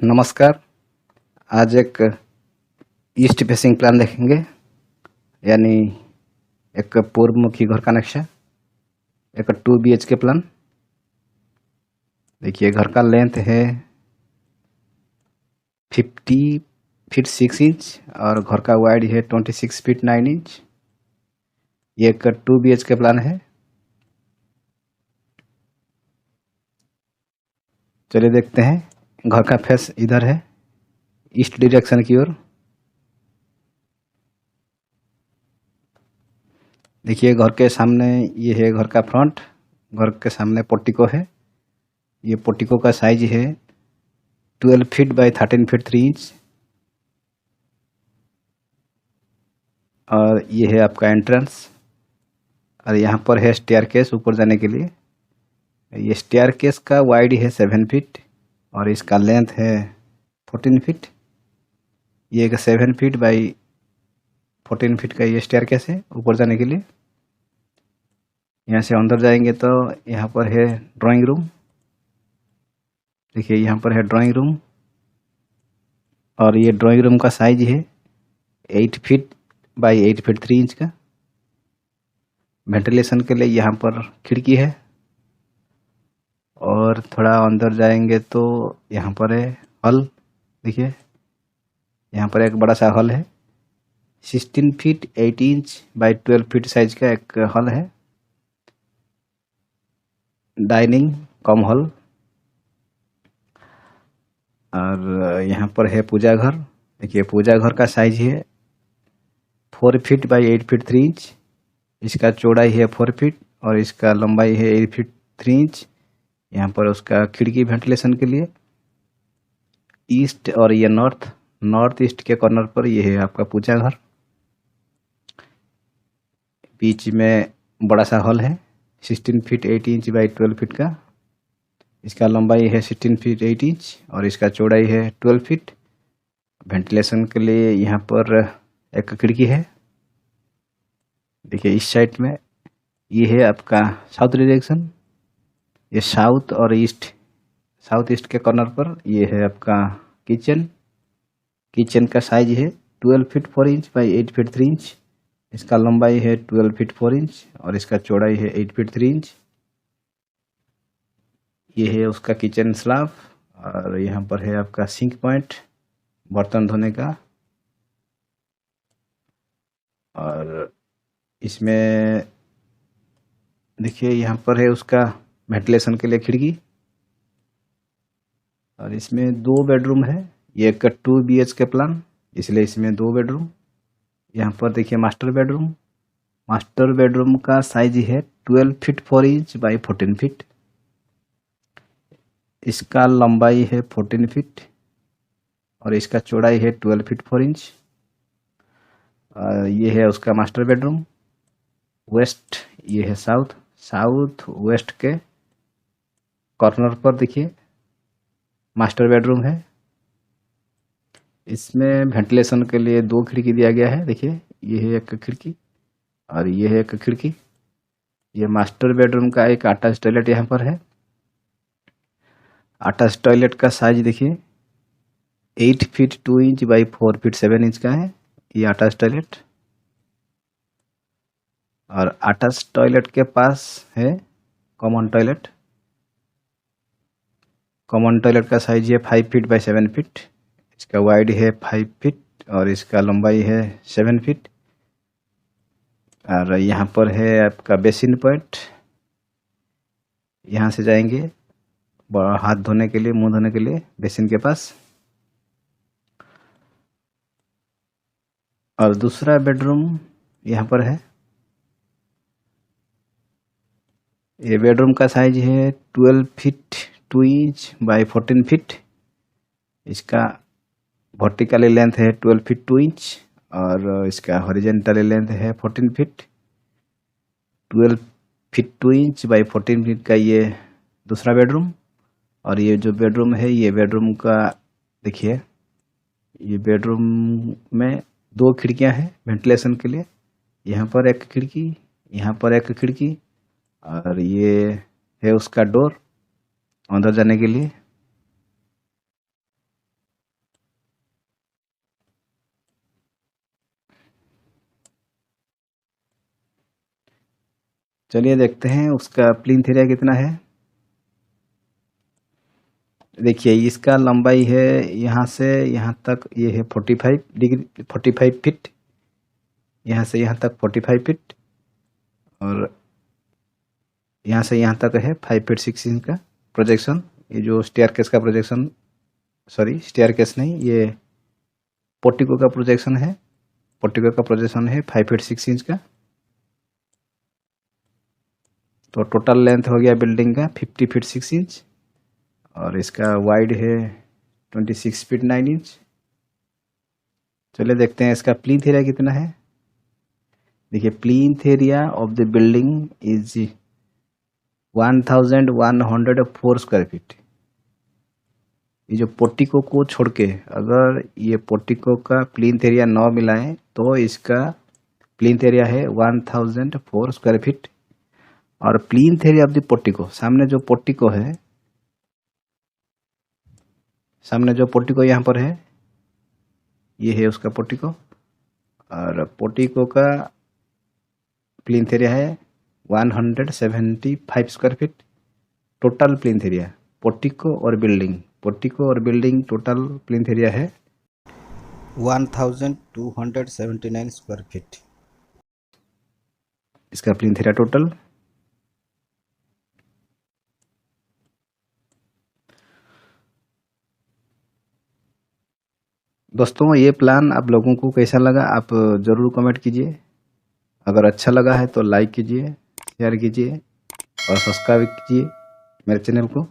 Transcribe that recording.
नमस्कार। आज एक ईस्ट फेसिंग प्लान देखेंगे, यानी एक पूर्वमुखी घर का नक्शा, एक 2 BHK प्लान। देखिए, घर का लेंथ है 50 फीट 6 इंच और घर का वाइड है 26 फीट 9 इंच। ये एक 2 BHK प्लान है। चलिए देखते हैं। घर का फेस इधर है, ईस्ट डायरेक्शन की ओर। देखिए, घर के सामने ये है घर का फ्रंट। घर के सामने पोर्टिको है। ये पोर्टिको का साइज है 12 फीट बाई 13 फीट 3 इंच। और ये है आपका एंट्रेंस। और यहाँ पर है स्टेयरकेस ऊपर जाने के लिए। ये स्टेयरकेस का वाइड है 7 फीट और इसका लेंथ है 14 फीट। ये एक 7 फीट बाई 14 फीट का ये स्टेयरकेस है ऊपर जाने के लिए। यहाँ से अंदर जाएंगे तो यहाँ पर है ड्राइंग रूम। देखिए, यहाँ पर है ड्राइंग रूम और ये ड्राइंग रूम का साइज है 8 फीट बाई 8 फीट 3 इंच का। वेंटिलेशन के लिए यहाँ पर खिड़की है। और थोड़ा अंदर जाएंगे तो यहाँ पर है हॉल। देखिए, यहाँ पर एक बड़ा सा हॉल है, 16 feet 8 inch by 12 feet size का एक हॉल है। डाइनिंग कम हॉल। और यहाँ पर है पूजा घर। देखिए, पूजा घर का साइज है 4 फीट बाई 8 फीट 3 इंच। इसका चौड़ाई है 4 फीट और इसका लंबाई है 8 फीट 3 इंच। यहाँ पर उसका खिड़की वेंटिलेशन के लिए। ईस्ट और ये नॉर्थ ईस्ट के कॉर्नर पर ये है आपका पूजा घर। बीच में बड़ा सा हॉल है, 16 फीट 8 इंच बाई 12 फीट का। इसका लंबाई है 16 फीट 8 इंच और इसका चौड़ाई है 12 फीट। वेंटिलेशन के लिए यहाँ पर एक खिड़की है। देखिए, इस साइड में ये है आपका साउथ डायरेक्शन। ये साउथ ईस्ट के कॉर्नर पर ये है आपका किचन का साइज है 12 feet 4 inch by 8 feet 3 inch. इसका लंबाई है 12 फीट 4 इंच और इसका चौड़ाई है 8 फीट 3 इंच। ये है उसका किचन स्लैब और यहाँ पर है आपका सिंक पॉइंट बर्तन धोने का। और इसमें देखिए, यहाँ पर है उसका वेंटिलेशन के लिए खिड़की। और इसमें 2 बेडरूम है। ये एक 2 BHK प्लान, इसलिए इसमें 2 बेडरूम। यहाँ पर देखिए मास्टर बेडरूम का साइज है 12 फीट 4 इंच बाई 14 फीट। इसका लंबाई है 14 फीट और इसका चौड़ाई है 12 फीट 4 इंच। ये है उसका मास्टर बेडरूम। वेस्ट, ये है साउथ वेस्ट के कॉर्नर पर देखिए मास्टर बेडरूम है। इसमें वेंटिलेशन के लिए 2 खिड़की दिया गया है। देखिए, ये है एक खिड़की और ये है एक खिड़की। ये मास्टर बेडरूम का एक अटैच टॉयलेट यहाँ पर है। अटैच टॉयलेट का साइज देखिए 8 feet 2 inch by 4 feet 7 inch का है ये अटैच टॉयलेट। और अटैच टॉयलेट के पास है कॉमन टॉयलेट। कॉमन टॉयलेट का साइज है 5 फीट बाई 7 फीट। इसका वाइड है 5 फीट और इसका लंबाई है 7 फीट। और यहाँ पर है आपका बेसिन पॉइंट। यहाँ से जाएंगे हाथ धोने के लिए, मुंह धोने के लिए बेसिन के पास। और दूसरा बेडरूम यहाँ पर है। ये बेडरूम का साइज है 12 फीट 2 इंच बाई 14 फीट। इसका वर्टिकली लेंथ है 12 फीट 2 इंच और इसका हॉरिजॉन्टली लेंथ है 14 feet. 12 feet 2 inch by 14 feet का ये दूसरा बेडरूम। और ये जो बेडरूम है, ये बेडरूम का देखिए, ये बेडरूम में 2 खिड़कियां हैं वेंटिलेशन के लिए। यहाँ पर एक खिड़की, यहाँ पर एक खिड़की और ये है उसका डोर अंदर जाने के लिए। चलिए देखते हैं उसका प्लिंथ एरिया कितना है। देखिए इसका लंबाई है यहाँ से यहाँ तक, ये है 45 फीट, यहाँ से यहाँ तक 45 फीट, और यहाँ से यहाँ तक है 5 फीट 6 इंच का प्रोजेक्शन। ये जो स्टेयरकेस का प्रोजेक्शन, सॉरी स्टेयरकेस नहीं, ये पोर्टिको का प्रोजेक्शन है। पोर्टिको का प्रोजेक्शन है 5 फीट 6 इंच का। तो टोटल लेंथ हो गया बिल्डिंग का 50 फीट 6 इंच, और इसका वाइड है 26 फीट 9 इंच। चलिए देखते हैं इसका प्लिंथ एरिया कितना है। देखिए plinth area of the building is 1104 square feet. ये जो पोर्टिको को छोड़ के अगर ये पोर्टिको का प्लिंथ एरिया 9 मिलाएं तो इसका प्लिंथ एरिया है 1004 स्क्वायर फीट। और plinth area of the portico, सामने जो पोर्टिको है, सामने जो पोर्टिको यहाँ पर है, ये है उसका पोर्टिको, और पोर्टिको का प्लिंथ एरिया है 175 square feet. Total plinth area portico और बिल्डिंग टोटल प्लिंथ एरिया है 1279 स्क्वायर फीट। इसका प्लिंथ एरिया टोटल। दोस्तों ये प्लान आप लोगों को कैसा लगा आप ज़रूर कमेंट कीजिए। अगर अच्छा लगा है तो लाइक कीजिए, शेयर कीजिए और सब्सक्राइब कीजिए मेरे चैनल को।